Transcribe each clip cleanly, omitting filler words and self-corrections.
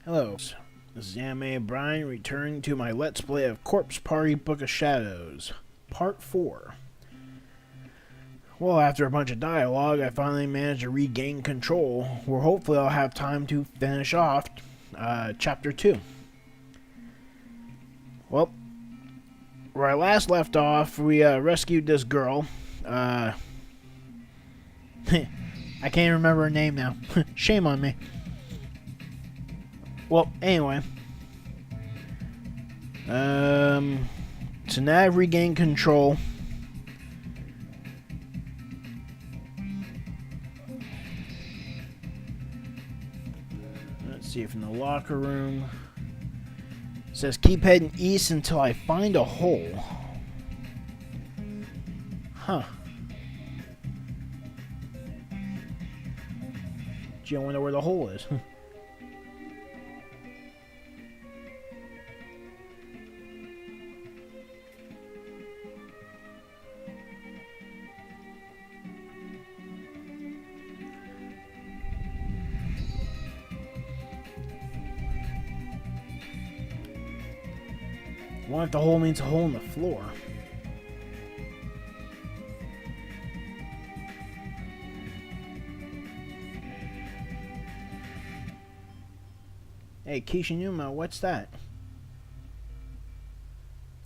Hello, this is Anime Brian returning to my Let's Play of Corpse Party Book of Shadows, Part 4. Well, after a bunch of dialogue, I finally managed to regain control, where hopefully I'll have time to finish off Chapter 2. Well, where I last left off, we rescued this girl. I can't remember her name now. Shame on me. Well, anyway. So now I've regained control. Let's see if in the locker room. It says keep heading east until I find a hole. Huh. Gee, I wonder where the hole is. I wonder if the hole means a hole in the floor. Hey, Kishinuma, what's that?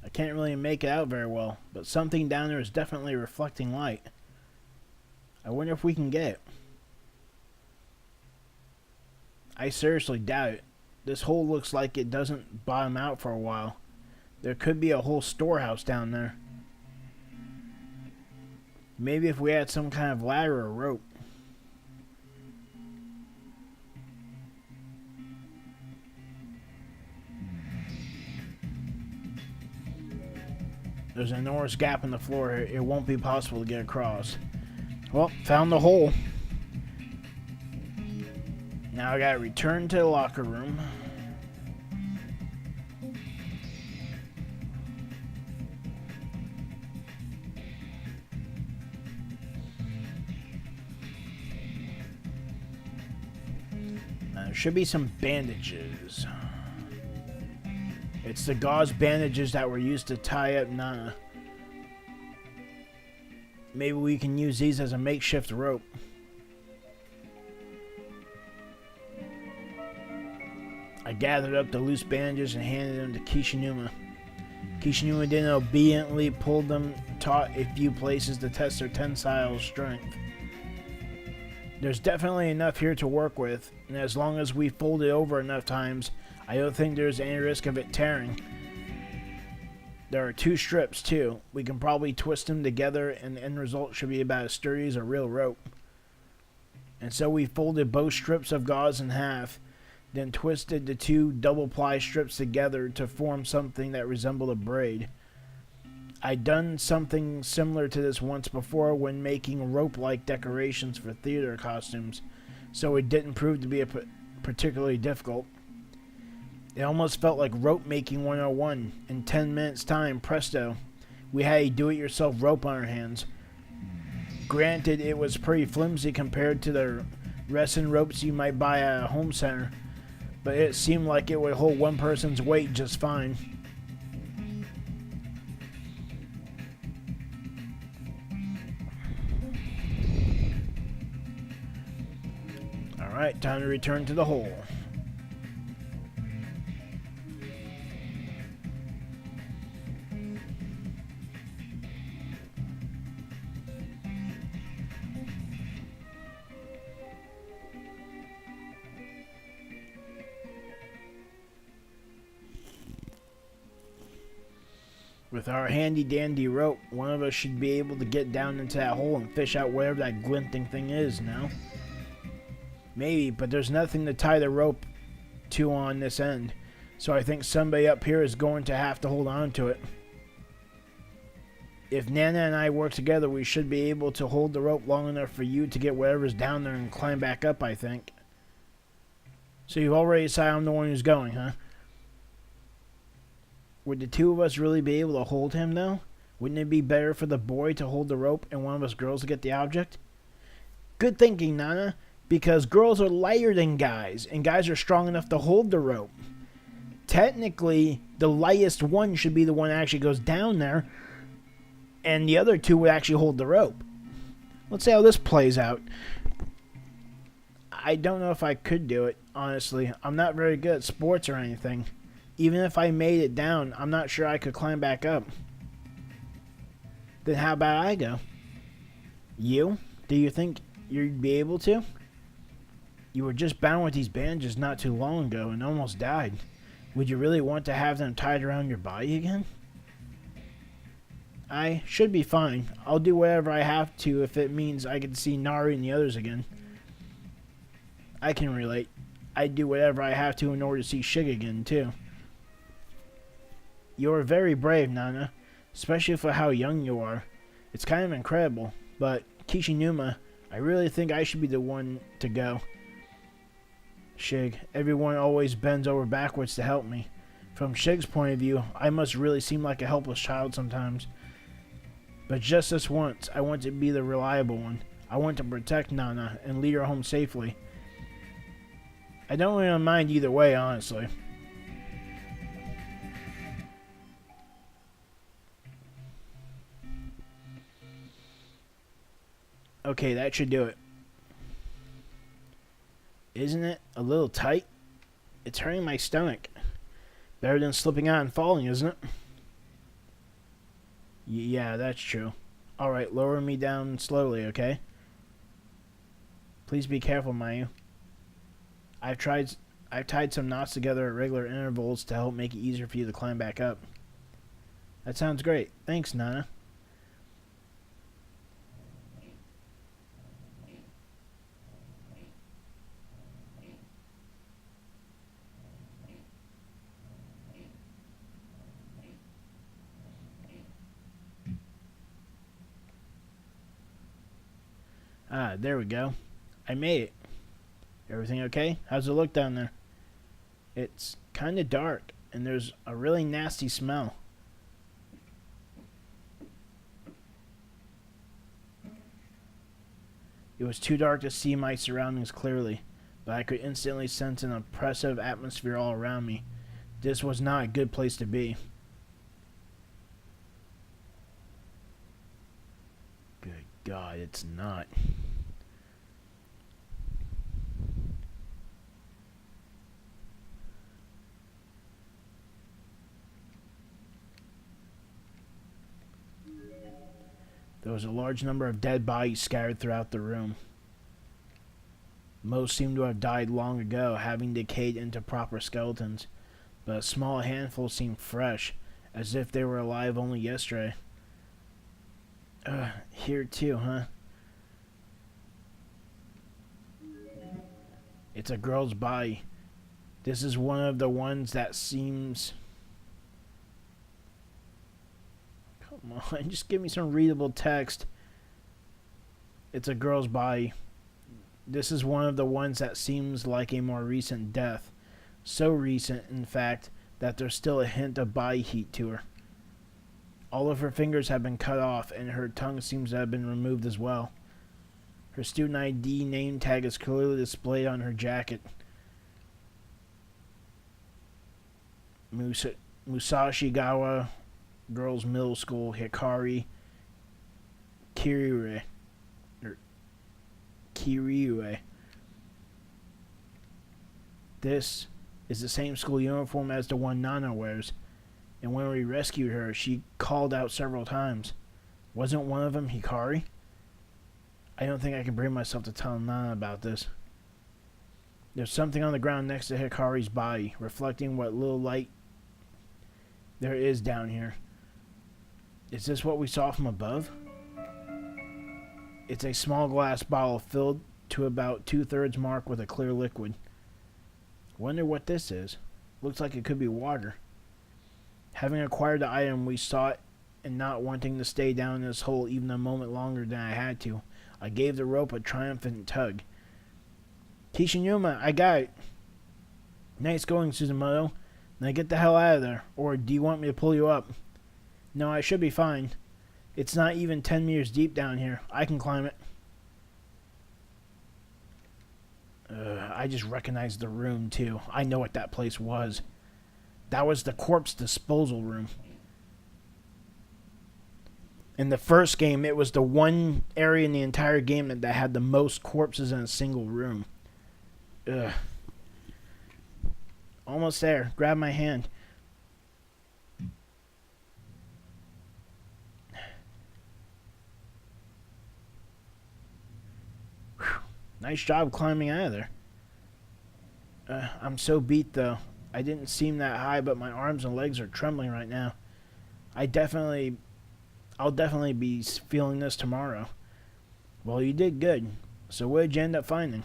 I can't really make it out very well, but something down there is definitely reflecting light. I wonder if we can get it. I seriously doubt it. This hole looks like it doesn't bottom out for a while. There could be a whole storehouse down there. Maybe if we had some kind of ladder or rope. There's an enormous gap in the floor. It won't be possible to get across. Well, found the hole. Now I gotta return to the locker room. There should be some bandages. It's the gauze bandages that were used to tie up Nana. Maybe we can use these as a makeshift rope. I gathered up the loose bandages and handed them to Kishinuma. Kishinuma then obediently pulled them, taught a few places to test their tensile strength. There's definitely enough here to work with, and as long as we fold it over enough times, I don't think there's any risk of it tearing. There are 2 strips, too. We can probably twist them together, and the end result should be about as sturdy as a real rope. And so we folded both strips of gauze in half, then twisted the 2 double-ply strips together to form something that resembled a braid. I'd done something similar to this once before when making rope-like decorations for theater costumes, so it didn't prove to be particularly difficult. It almost felt like rope making 101. In 10 minutes time, presto, we had a do-it-yourself rope on our hands. Granted, it was pretty flimsy compared to the resin ropes you might buy at a home center, but it seemed like it would hold one person's weight just fine. Alright, time to return to the hole. With our handy-dandy rope, one of us should be able to get down into that hole and fish out whatever that glinting thing is now. Maybe, but there's nothing to tie the rope to on this end, so I think somebody up here is going to have to hold on to it. If Nana and I work together, we should be able to hold the rope long enough for you to get whatever's down there and climb back up, I think. So you've already decided I'm the one who's going, huh? Would the 2 of us really be able to hold him, though? Wouldn't it be better for the boy to hold the rope and one of us girls to get the object? Good thinking, Nana. Because girls are lighter than guys, and guys are strong enough to hold the rope. Technically, the lightest one should be the one that actually goes down there, and the other two would actually hold the rope. Let's see how this plays out. I don't know if I could do it, honestly. I'm not very good at sports or anything. Even if I made it down, I'm not sure I could climb back up. Then how about I go? You? Do you think you'd be able to? You were just bound with these bandages not too long ago and almost died. Would you really want to have them tied around your body again? I should be fine. I'll do whatever I have to if it means I get to see Nari and the others again. I can relate. I'd do whatever I have to in order to see Shig again, too. You're very brave, Nana, especially for how young you are. It's kind of incredible, but Kishinuma, I really think I should be the one to go. Shig, everyone always bends over backwards to help me. From Shig's point of view, I must really seem like a helpless child sometimes. But just this once, I want to be the reliable one. I want to protect Nana and lead her home safely. I don't really mind either way, honestly. Okay, that should do it. Isn't it a little tight? It's hurting my stomach. Better than slipping out and falling, isn't it? Yeah, that's true. Alright, lower me down slowly, okay? Please be careful, Mayu. I've tied some knots together at regular intervals to help make it easier for you to climb back up. That sounds great. Thanks, Nana. Ah, there we go. I made it. Everything okay? How's it look down there? It's kind of dark, and there's a really nasty smell. It was too dark to see my surroundings clearly, but I could instantly sense an oppressive atmosphere all around me. This was not a good place to be. Good God, it's not. There was a large number of dead bodies scattered throughout the room. Most seemed to have died long ago, having decayed into proper skeletons, but a small handful seemed fresh, as if they were alive only yesterday. Here too, huh? It's a girl's body. This is one of the ones that seems... Come on, just give me some readable text. It's a girl's body. This is one of the ones that seems like a more recent death. So recent, in fact, that there's still a hint of body heat to her. All of her fingers have been cut off, and her tongue seems to have been removed as well. Her student ID name tag is clearly displayed on her jacket. Musashigawa Girls Middle School, Hikari Kiryu. This is the same school uniform as the one Nana wears, and when we rescued her, she called out several times. Wasn't one of them Hikari? I don't think I can bring myself to tell Nana about this. There's something on the ground next to Hikari's body, reflecting what little light there is down here. Is this what we saw from above? It's a small glass bottle filled to about 2/3 mark with a clear liquid. Wonder what this is. Looks like it could be water. Having acquired the item, we sought, and not wanting to stay down in this hole even a moment longer than I had to, I gave the rope a triumphant tug. Kishinuma, I got it. Nice going, Suzumoto. Now get the hell out of there, or do you want me to pull you up? No, I should be fine. It's not even 10 meters deep down here. I can climb it. I just recognized the room, too. I know what that place was. That was the corpse disposal room. In the first game, it was the one area in the entire game that had the most corpses in a single room. Ugh. Almost there. Grab my hand. Whew. Nice job climbing out of there. I'm so beat, though. I didn't seem that high, but my arms and legs are trembling right now. I'll definitely be feeling this tomorrow. Well, you did good. So what did you end up finding?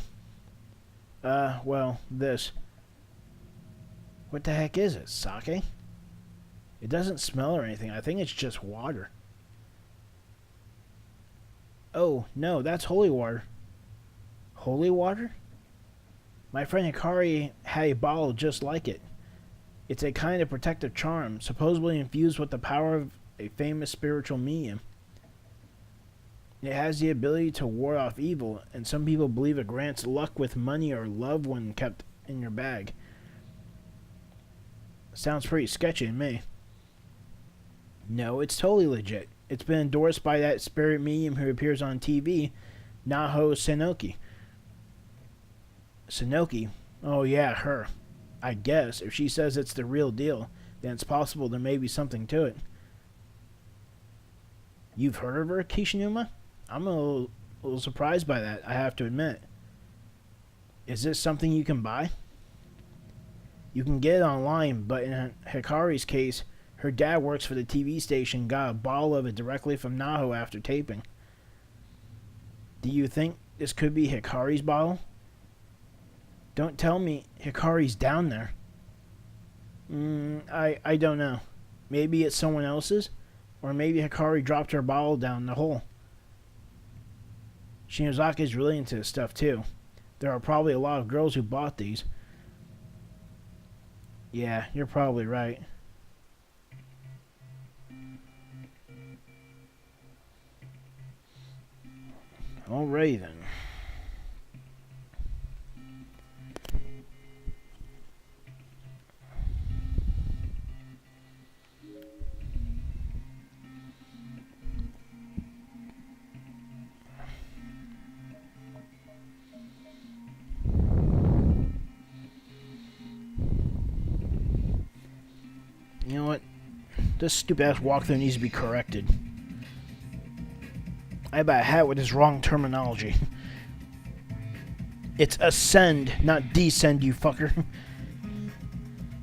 Well, this. What the heck is it? Sake? It doesn't smell or anything. I think it's just water. Oh, no, that's holy water. Holy water? My friend Hikari had a bottle just like it. It's a kind of protective charm, supposedly infused with the power of a famous spiritual medium. It has the ability to ward off evil, and some people believe it grants luck with money or love when kept in your bag. Sounds pretty sketchy to me. No, it's totally legit. It's been endorsed by that spirit medium who appears on TV, Naho Senoki. Senoki? Oh yeah, her. I guess, if she says it's the real deal, then it's possible there may be something to it. You've heard of her, Kishinuma? I'm a little surprised by that, I have to admit. Is this something you can buy? You can get it online, but in Hikari's case, her dad works for the TV station, got a bottle of it directly from Naho after taping. Do you think this could be Hikari's bottle? Don't tell me Hikari's down there. I don't know. Maybe it's someone else's? Or maybe Hikari dropped her bottle down the hole. Shinozaki's really into this stuff too. There are probably a lot of girls who bought these. Yeah, you're probably right. Alrighty then. You know what? This stupid ass walkthrough needs to be corrected. I about had with this wrong terminology. It's ascend, not descend, you fucker.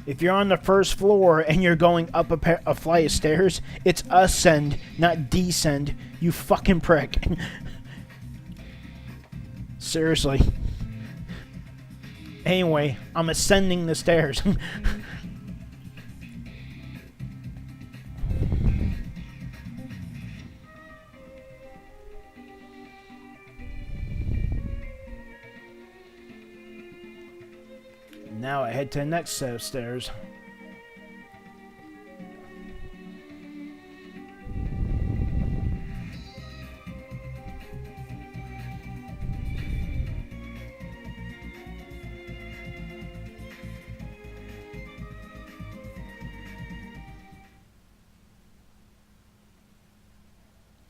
If you're on the first floor and you're going up a flight of stairs, it's ascend, not descend, you fucking prick. Seriously. Anyway, I'm ascending the stairs. Now I head to the next set of stairs.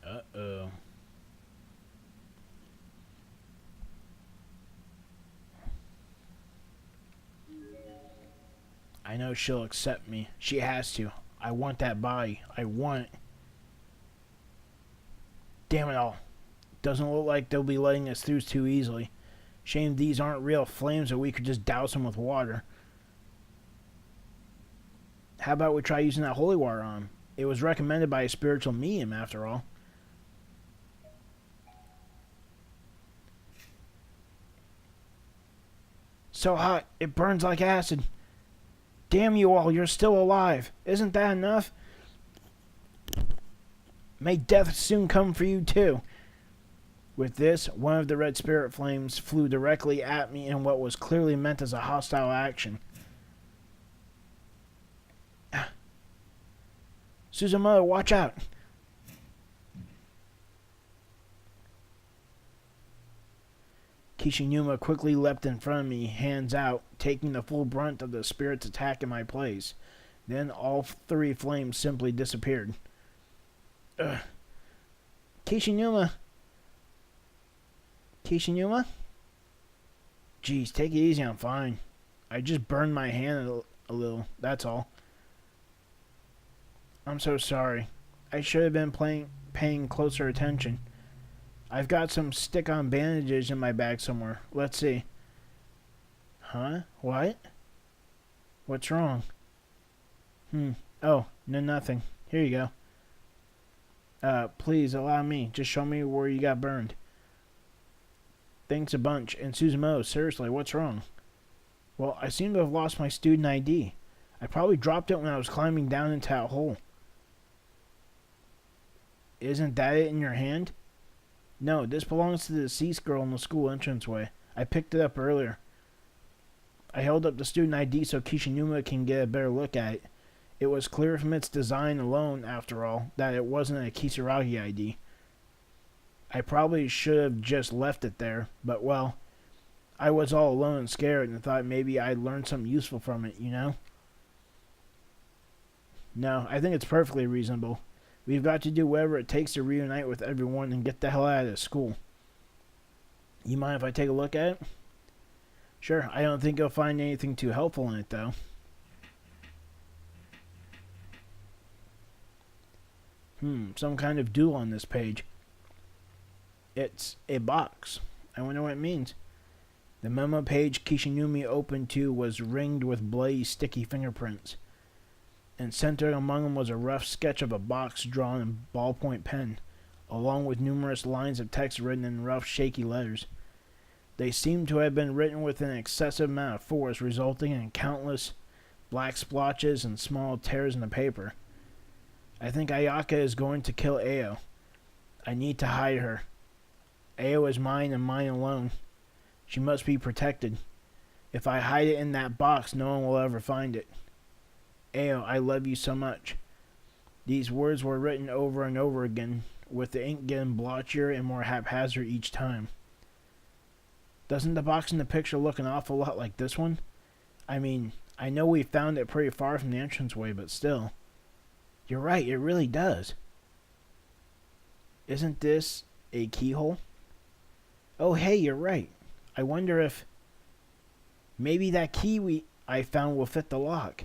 Uh-oh. I know she'll accept me. She has to. I want that body. I want it. Damn it all. Doesn't look like they'll be letting us through too easily. Shame these aren't real flames that we could just douse them with water. How about we try using that holy water on them? It was recommended by a spiritual medium, after all. So hot, it burns like acid. Damn you all, you're still alive. Isn't that enough? May death soon come for you too. With this, one of the red spirit flames flew directly at me in what was clearly meant as a hostile action. Suzumoto, watch out! Kishinuma quickly leapt in front of me, hands out, taking the full brunt of the spirit's attack in my place. Then all three flames simply disappeared. Ugh. Kishinuma? Kishinuma? Jeez, take it easy, I'm fine. I just burned my hand a little, that's all. I'm so sorry. I should have been paying closer attention. I've got some stick-on bandages in my bag somewhere. Let's see. Huh? What? What's wrong? Oh, no, nothing. Here you go. Please allow me. Just show me where you got burned. Thanks a bunch. And Suzumo, seriously, what's wrong? Well, I seem to have lost my student ID. I probably dropped it when I was climbing down into that hole. Isn't that it in your hand? No, this belongs to the deceased girl in the school entranceway. I picked it up earlier. I held up the student ID so Kishinuma can get a better look at it. It was clear from its design alone, after all, that it wasn't a Kisaragi ID. I probably should have just left it there, but well, I was all alone and scared and thought maybe I'd learn something useful from it, you know? No, I think it's perfectly reasonable. We've got to do whatever it takes to reunite with everyone and get the hell out of this school. You mind if I take a look at it? Sure, I don't think you'll find anything too helpful in it, though. Some kind of duel on this page. It's a box. I wonder what it means. The memo page Kishinuma opened to was ringed with bloody, sticky fingerprints. And centered among them was a rough sketch of a box drawn in ballpoint pen, along with numerous lines of text written in rough, shaky letters. They seemed to have been written with an excessive amount of force, resulting in countless black splotches and small tears in the paper. I think Ayaka is going to kill Ao. I need to hide her. Ao is mine and mine alone. She must be protected. If I hide it in that box, no one will ever find it. Ao, I love you so much. These words were written over and over again, with the ink getting blotchier and more haphazard each time. Doesn't the box in the picture look an awful lot like this one? I mean, I know we found it pretty far from the entranceway, but still. You're right, it really does. Isn't this a keyhole? Oh, hey, you're right. I wonder if maybe that key I found will fit the lock.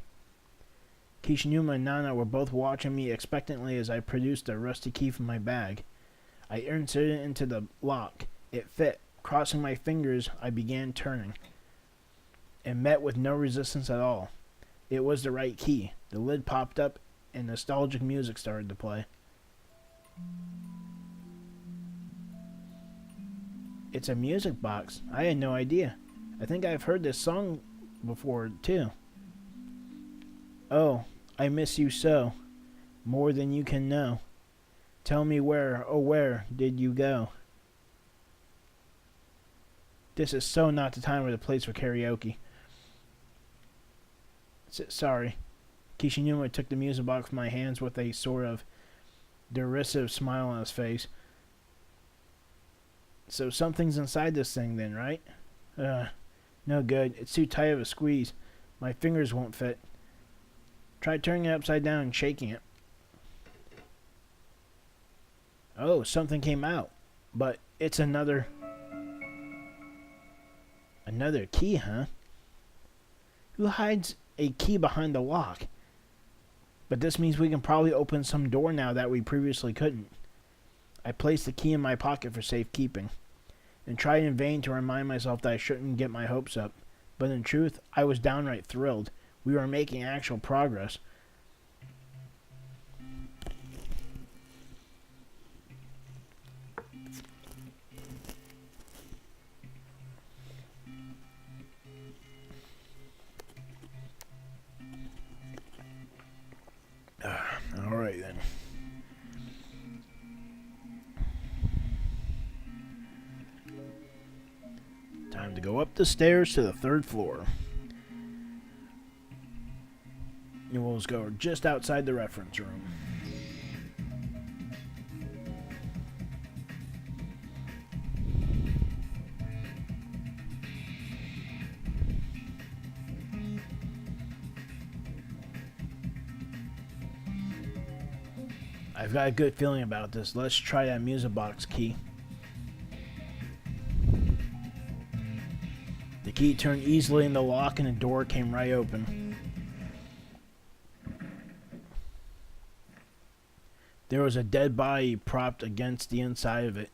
Kishinuma and Nana were both watching me expectantly as I produced a rusty key from my bag. I inserted it into the lock. It fit. Crossing my fingers, I began turning, and met with no resistance at all. It was the right key. The lid popped up, and nostalgic music started to play. It's a music box. I had no idea. I think I've heard this song before, too. Oh, I miss you so, more than you can know. Tell me where, oh where, did you go? This is so not the time or the place for karaoke. Sorry. Kishinuma took the music box from my hands with a sort of derisive smile on his face. So something's inside this thing then, right? No good. It's too tight of a squeeze. My fingers won't fit. Try turning it upside down and shaking it. Oh, something came out. But it's another key, huh? Who hides a key behind the lock? But this means we can probably open some door now that we previously couldn't. I placed the key in my pocket for safekeeping, and tried in vain to remind myself that I shouldn't get my hopes up. But in truth, I was downright thrilled. We were making actual progress. Alright then. Time to go up the stairs to the 3rd floor. And we'll just go just outside the reference room. I've got a good feeling about this. Let's try that music box key. The key turned easily in the lock and the door came right open. There was a dead body propped against the inside of it.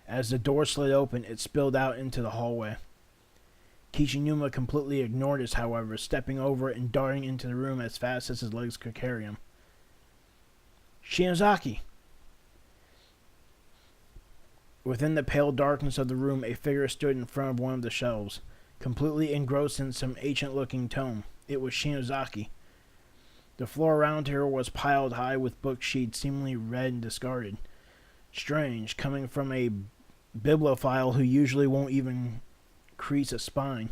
As the door slid open, it spilled out into the hallway. Kishinuma completely ignored us, however, stepping over it and darting into the room as fast as his legs could carry him. Shinozaki! Within the pale darkness of the room, a figure stood in front of one of the shelves, completely engrossed in some ancient-looking tome. It was Shinozaki. The floor around her was piled high with book sheets seemingly read and discarded. Strange, coming from a bibliophile who usually won't even crease a spine.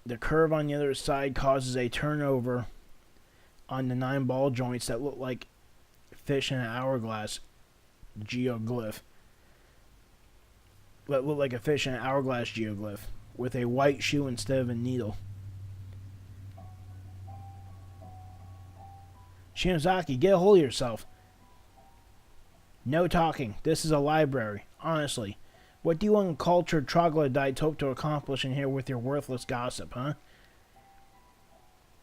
The curve on the other side causes a turnover on the 9 ball joints that look like fish in an hourglass geoglyph. That look like a fish in an hourglass geoglyph, with a white shoe instead of a needle. Shinozaki, get a hold of yourself. No talking. This is a library. Honestly. What do you uncultured troglodytes hope to accomplish in here with your worthless gossip, huh?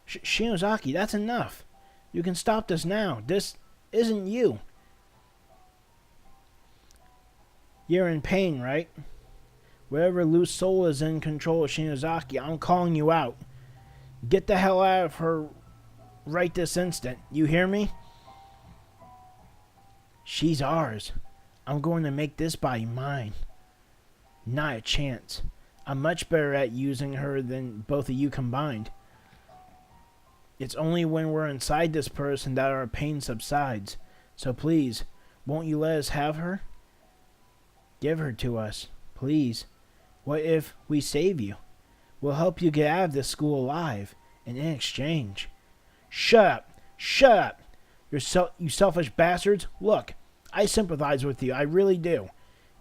Shinozaki, that's enough. You can stop this now. This isn't you. You're in pain, right? Whatever loose soul is in control of Shinozaki, I'm calling you out. Get the hell out of her right this instant. You hear me? She's ours. I'm going to make this body mine. Not a chance. I'm much better at using her than both of you combined. It's only when we're inside this person that our pain subsides. So please, won't you let us have her? Give her to us, please. What if we save you? We'll help you get out of this school alive, and in exchange... Shut up! Shut up! You selfish bastards! Look, I sympathize with you, I really do.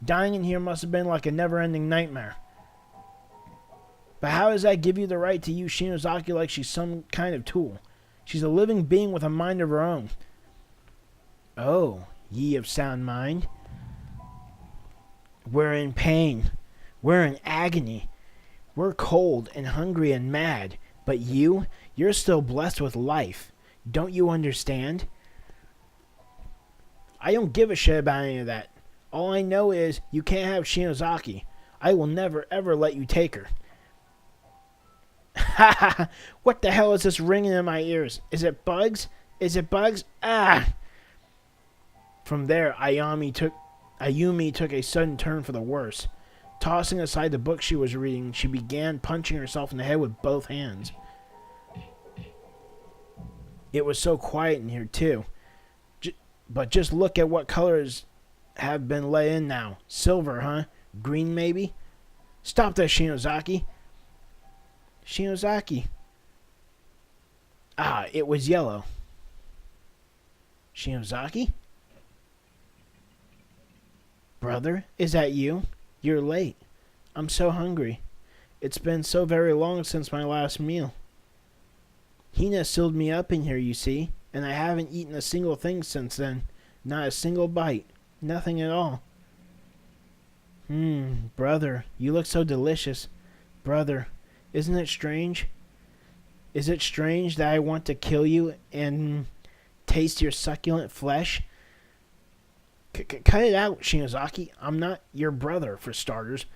Dying in here must have been like a never-ending nightmare. But how does that give you the right to use Shinozaki like she's some kind of tool? She's a living being with a mind of her own. Oh, ye of sound mind. We're in pain. We're in agony. We're cold and hungry and mad. But you're still blessed with life. Don't you understand? I don't give a shit about any of that. All I know is you can't have Shinozaki. I will never ever let you take her. Ha ha! What the hell is this ringing in my ears? Is it bugs? Is it bugs? Ah! From there, Ayumi took a sudden turn for the worse. Tossing aside the book she was reading, she began punching herself in the head with both hands. It was so quiet in here, too. But just look at what colors have been let in now. Silver, huh? Green, maybe? Stop that, Shinozaki. Shinozaki. Ah, it was yellow. Shinozaki? Brother, is that you? You're late. I'm so hungry. It's been so very long since my last meal. Hina sealed me up in here, you see, and I haven't eaten a single thing since then. Not a single bite. Nothing at all. Brother, you look so delicious. Brother, isn't it strange? Is it strange that I want to kill you and taste your succulent flesh? Cut it out, Shinozaki. I'm not your brother, for starters.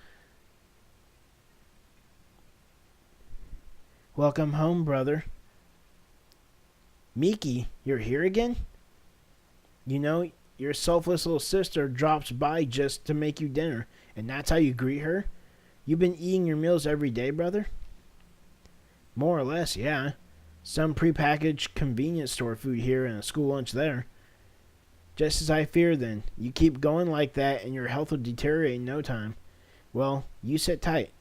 Welcome home, brother. Miki, you're here again? You know, your selfless little sister drops by just to make you dinner, and that's how you greet her? You've been eating your meals every day, brother? More or less, yeah. Some prepackaged convenience store food here and a school lunch there. Just as I feared then. You keep going like that and your health will deteriorate in no time. Well, you sit tight.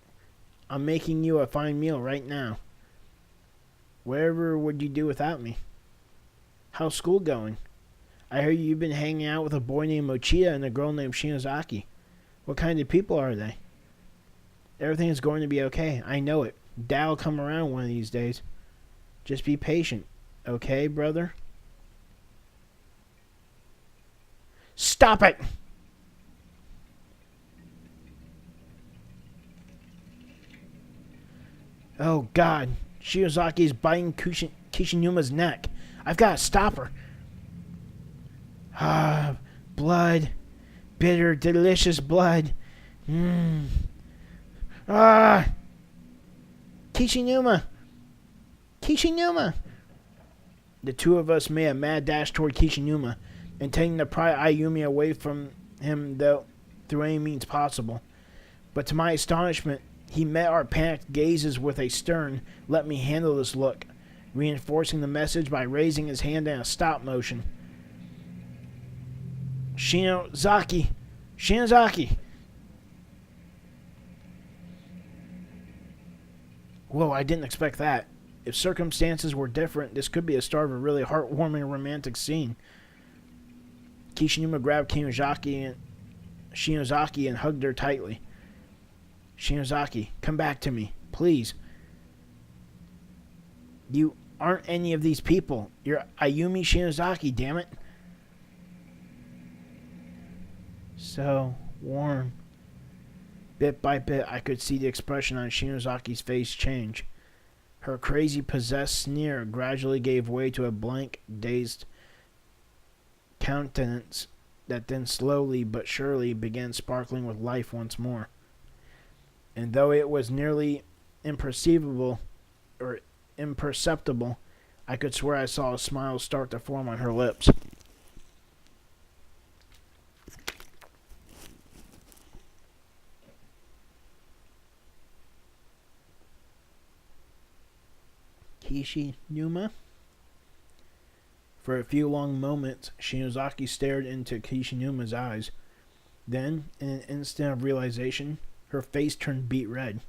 I'm making you a fine meal right now. Wherever would you do without me? How's school going? I heard you've been hanging out with a boy named Mochida and a girl named Shinozaki. What kind of people are they? Everything is going to be okay. I know it. Dad'll come around one of these days. Just be patient. Okay, brother? Stop it! Oh God, Shiozaki is biting Kishinuma's neck. I've got to stop her. Ah, blood. Bitter, delicious blood. Ah! Kishinuma! Kishinuma! The two of us made a mad dash toward Kishinuma, intending to pry Ayumi away from him through any means possible. But to my astonishment, he met our panicked gazes with a stern, let me handle this look, reinforcing the message by raising his hand in a stop motion. Shinozaki! Shinozaki! Whoa, I didn't expect that. If circumstances were different, this could be the start of a really heartwarming romantic scene. Kishinuma grabbed Shinozaki and hugged her tightly. Shinozaki, come back to me, please. You aren't any of these people. You're Ayumi Shinozaki, damn it. So warm. Bit by bit, I could see the expression on Shinozaki's face change. Her crazy, possessed sneer gradually gave way to a blank, dazed countenance that then slowly but surely began sparkling with life once more. And though it was nearly imperceptible, I could swear I saw a smile start to form on her lips. Kishinuma? For a few long moments, Shinozaki stared into Kishinuma's eyes. Then, in an instant of realization, her face turned beet red.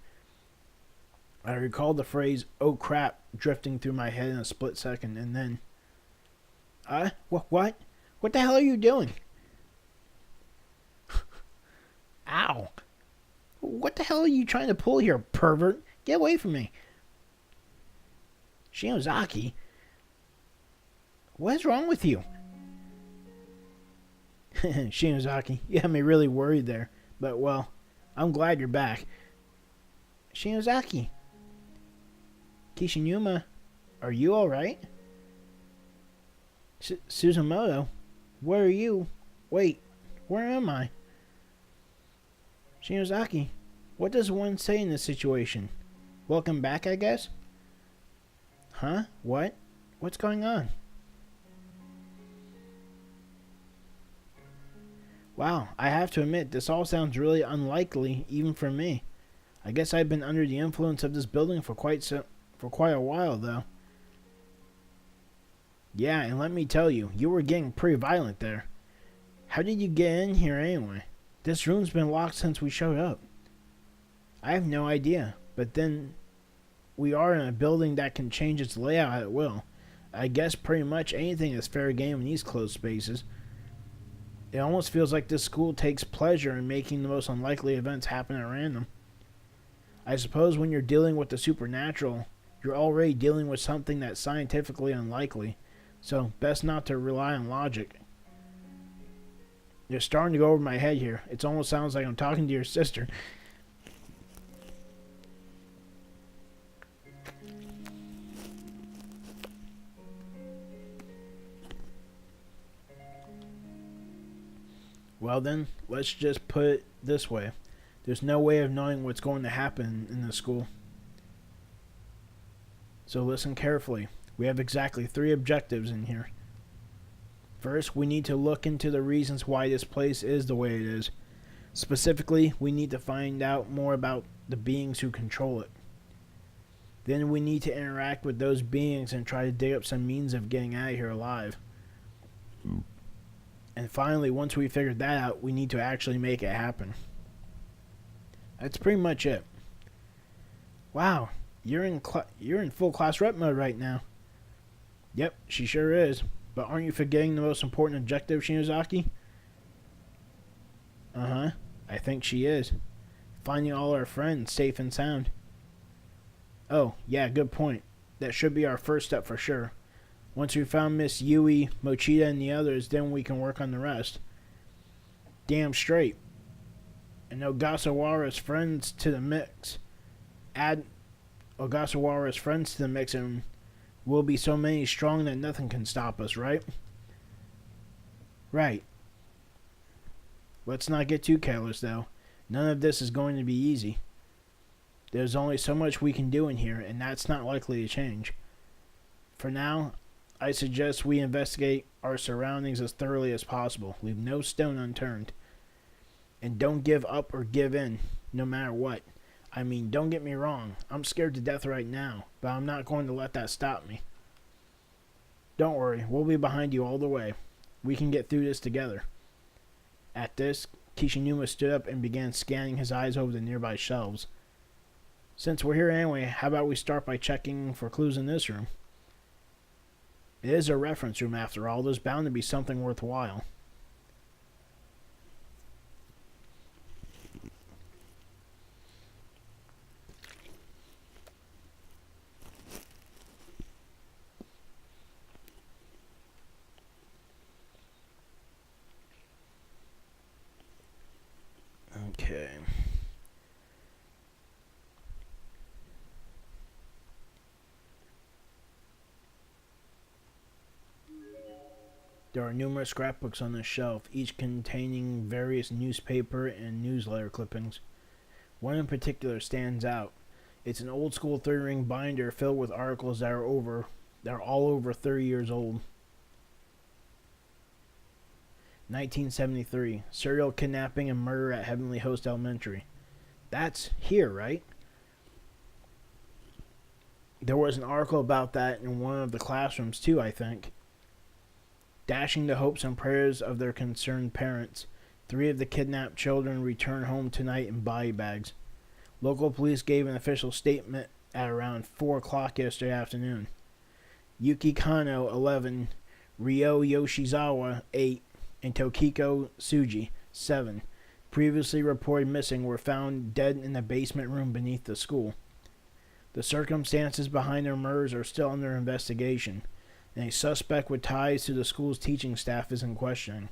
I recalled the phrase, "oh crap," drifting through my head in a split second, and then... What? What the hell are you doing? Ow! What the hell are you trying to pull here, pervert? Get away from me. Shinozaki? What is wrong with you? Shinozaki, you had me really worried there. But, well, I'm glad you're back. Shinozaki. Kishinuma, are you alright? Suzumoto, where are you? Wait, where am I? Shinozaki, what does one say in this situation? Welcome back, I guess? Huh? What? What's going on? Wow, I have to admit, this all sounds really unlikely, even for me. I guess I've been under the influence of this building for quite a while, though. Yeah, and let me tell you, you were getting pretty violent there. How did you get in here anyway? This room's been locked since we showed up. I have no idea, but then we are in a building that can change its layout at will. I guess pretty much anything is fair game in these closed spaces. It almost feels like this school takes pleasure in making the most unlikely events happen at random. I suppose when you're dealing with the supernatural, you're already dealing with something that's scientifically unlikely, so best not to rely on logic. You're starting to go over my head here. It almost sounds like I'm talking to your sister. Well then, let's just put it this way. There's no way of knowing what's going to happen in this school. So listen carefully. We have exactly 3 objectives in here. First, we need to look into the reasons why this place is the way it is. Specifically, we need to find out more about the beings who control it. Then we need to interact with those beings and try to dig up some means of getting out of here alive. And finally, once we figured that out, we need to actually make it happen. That's pretty much it. Wow, you're in full class rep mode right now. Yep, she sure is. But aren't you forgetting the most important objective, Shinozaki? Uh-huh, I think she is. Finding all our friends safe and sound. Oh, yeah, good point. That should be our first step for sure. Once we found Miss Yui, Mochida, and the others, then we can work on the rest. Damn straight. And Ogasawara's friends to the mix. Add Ogasawara's friends to the mix and we'll be so many strong that nothing can stop us, right? Right. Let's not get too careless, though. None of this is going to be easy. There's only so much we can do in here, and that's not likely to change. For now, I suggest we investigate our surroundings as thoroughly as possible. Leave no stone unturned. And don't give up or give in, no matter what. I mean, don't get me wrong. I'm scared to death right now, but I'm not going to let that stop me. Don't worry, we'll be behind you all the way. We can get through this together. At this, Kishinuma stood up and began scanning his eyes over the nearby shelves. Since we're here anyway, how about we start by checking for clues in this room? It is a reference room after all. There's bound to be something worthwhile. Okay. There are numerous scrapbooks on the shelf, each containing various newspaper and newsletter clippings. One in particular stands out. It's an old-school 3-ring binder filled with articles that are all over 30 years old. 1973, serial kidnapping and murder at Heavenly Host Elementary. That's here, right? There was an article about that in one of the classrooms too, I think. Dashing the hopes and prayers of their concerned parents, 3 of the kidnapped children return home tonight in body bags. Local police gave an official statement at around 4 o'clock yesterday afternoon. Yuki Kano, 11, Ryo Yoshizawa, 8, and Tokiko Tsuji, 7, previously reported missing, were found dead in the basement room beneath the school. The circumstances behind their murders are still under investigation, and a suspect with ties to the school's teaching staff is in questioning.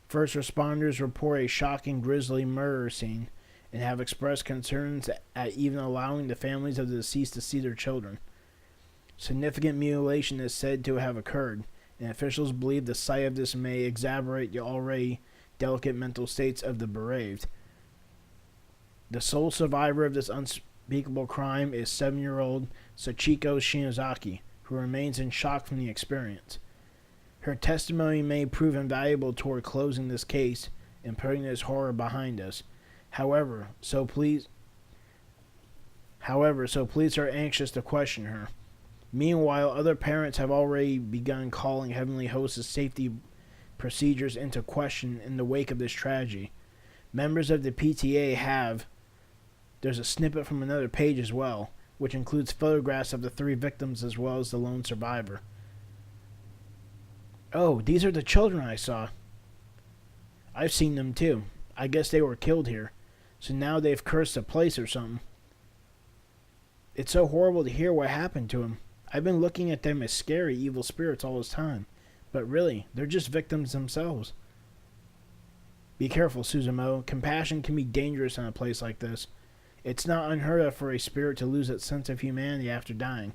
First responders report a shocking, grisly murder scene and have expressed concerns at even allowing the families of the deceased to see their children. Significant mutilation is said to have occurred, and officials believe the sight of this may exacerbate the already delicate mental states of the bereaved. The sole survivor of this unspeakable crime is 7-year-old Sachiko Shinozaki, who remains in shock from the experience. Her testimony may prove invaluable toward closing this case and putting this horror behind us. However, so police are anxious to question her. Meanwhile, other parents have already begun calling Heavenly Host's safety procedures into question in the wake of this tragedy. Members of the PTA have... There's a snippet from another page as well, which includes photographs of the 3 victims as well as the lone survivor. Oh, these are the children I saw. I've seen them too. I guess they were killed here. So now they've cursed the place or something. It's so horrible to hear what happened to them. I've been looking at them as scary, evil spirits all this time. But really, they're just victims themselves. Be careful, Suzumo. Compassion can be dangerous in a place like this. It's not unheard of for a spirit to lose its sense of humanity after dying.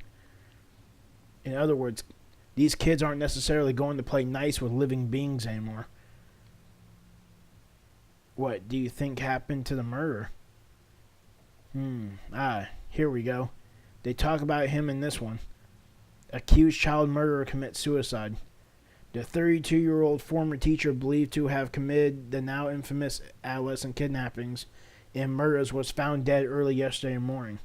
In other words, these kids aren't necessarily going to play nice with living beings anymore. What do you think happened to the murderer? Here we go. They talk about him in this one. Accused child murderer commits suicide. The 32-year-old former teacher believed to have committed the now infamous adolescent kidnappings and murders was found dead early yesterday morning.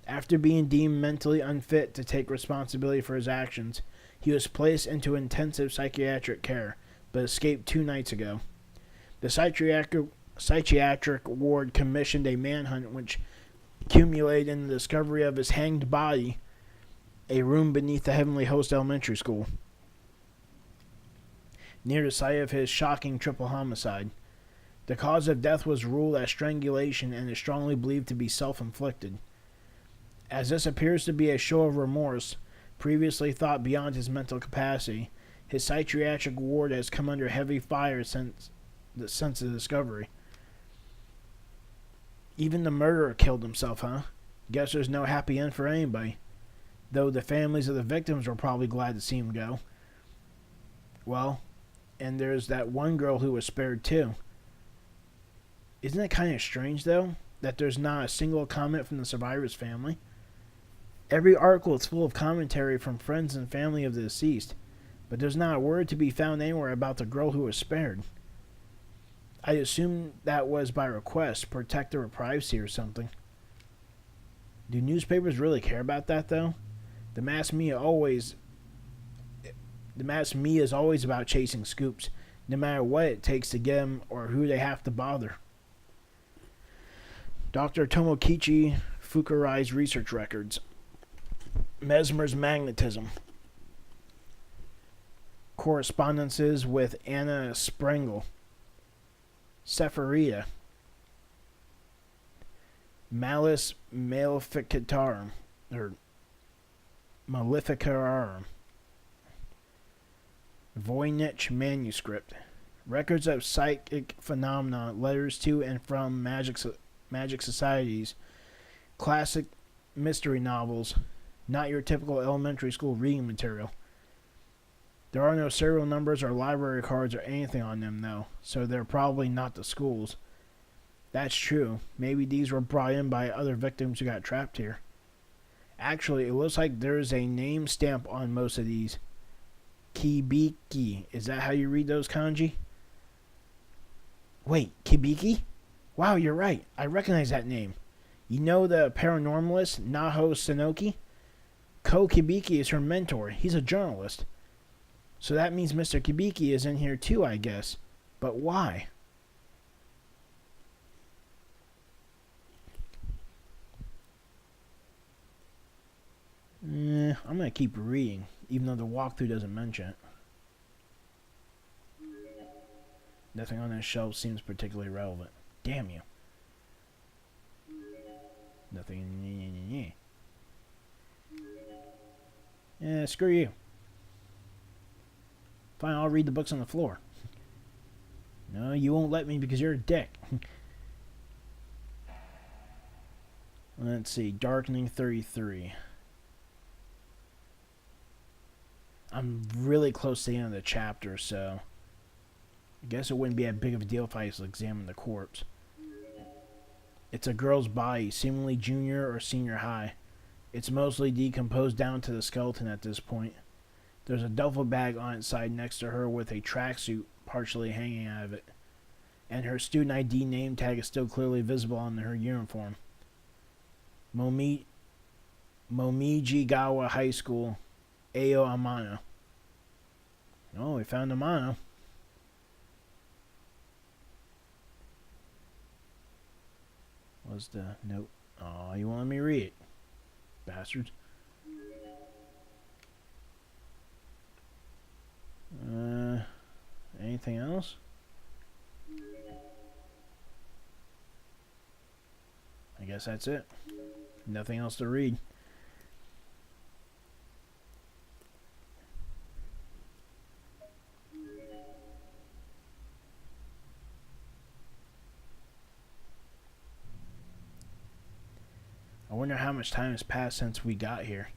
After being deemed mentally unfit to take responsibility for his actions, he was placed into intensive psychiatric care, but escaped 2 nights ago. The psychiatric ward commissioned a manhunt which culminated in the discovery of his hanged body, a room beneath the Heavenly Host Elementary School, near the site of his shocking triple homicide. The cause of death was ruled as strangulation and is strongly believed to be self-inflicted. As this appears to be a show of remorse, previously thought beyond his mental capacity, his psychiatric ward has come under heavy fire since the sense of discovery. Even the murderer killed himself, huh? Guess there's no happy end for anybody. Though the families of the victims were probably glad to see him go. Well, and there's that one girl who was spared too. Isn't it kind of strange, though, that there's not a single comment from the survivor's family? Every article is full of commentary from friends and family of the deceased, but there's not a word to be found anywhere about the girl who was spared. I assume that was by request, protect her privacy or something. Do newspapers really care about that, though? The mass media is always about chasing scoops, no matter what it takes to get them or who they have to bother. Dr. Tomokichi Fukurai's research records. Mesmer's magnetism. Correspondences with Anna Sprengel. Sephiria. Malus Maleficarum. Or Maleficarum. Voynich manuscript. Records of psychic phenomena, letters to and from magic societies, classic mystery novels, not your typical elementary school reading material. There are no serial numbers or library cards or anything on them, though, so they're probably not the school's. That's true. Maybe these were brought in by other victims who got trapped here. Actually, it looks like there's a name stamp on most of these. Kibiki. Is that how you read those kanji? Wait, Kibiki? Wow, you're right. I recognize that name. You know the paranormalist, Naho Sonoki? Ko Kibiki is her mentor. He's a journalist. So that means Mr. Kibiki is in here too, I guess. But why? I'm going to keep reading, even though the walkthrough doesn't mention it. Nothing on this shelf seems particularly relevant. Damn you. Nothing. Yeah, screw you. Fine, I'll read the books on the floor. No, you won't let me because you're a dick. Let's see. Darkening 33. I'm really close to the end of the chapter, so I guess it wouldn't be that big of a deal if I just examined the corpse. It's a girl's body, seemingly junior or senior high. It's mostly decomposed down to the skeleton at this point. There's a duffel bag on its side next to her with a tracksuit partially hanging out of it. And her student ID name tag is still clearly visible on her uniform. Momijigawa High School, Ayo Amano. Oh, we found Amano. What's the note? Oh, you want me to read it? Bastards. Anything else? I guess that's it. Nothing else to read. I wonder how much time has passed since we got here.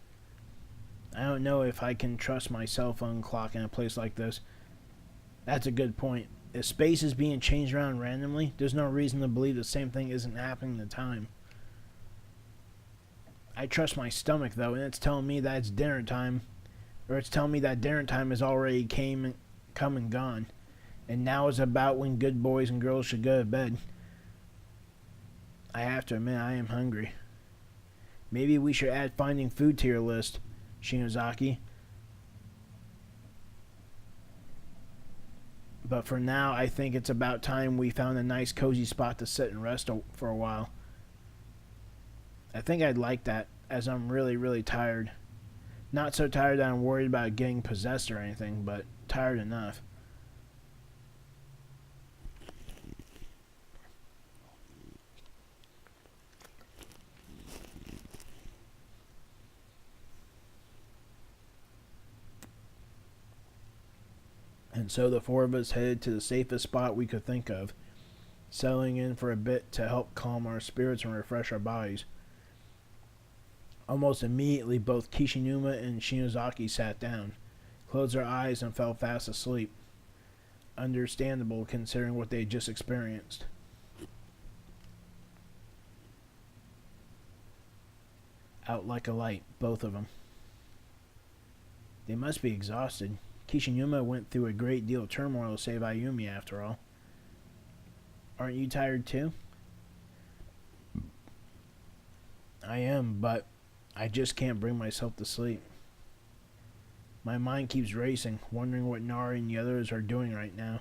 I don't know if I can trust my cell phone clock in a place like this. That's a good point. If space is being changed around randomly, there's no reason to believe the same thing isn't happening at the time. I trust my stomach, though, and it's telling me that it's dinner time. Or it's telling me that dinner time has already come and gone. And now is about when good boys and girls should go to bed. I have to admit, I am hungry. Maybe we should add finding food to your list, Shinozaki. But for now, I think it's about time we found a nice cozy spot to sit and rest for a while. I think I'd like that, as I'm really, really tired. Not so tired that I'm worried about getting possessed or anything, but tired enough. And so the four of us headed to the safest spot we could think of, settling in for a bit to help calm our spirits and refresh our bodies. Almost immediately, both Kishinuma and Shinozaki sat down, closed their eyes, and fell fast asleep. Understandable considering what they had just experienced. Out like a light, both of them. They must be exhausted. Kishinuma went through a great deal of turmoil to save Ayumi, after all. Aren't you tired too? I am, but I just can't bring myself to sleep. My mind keeps racing, wondering what Nari and the others are doing right now.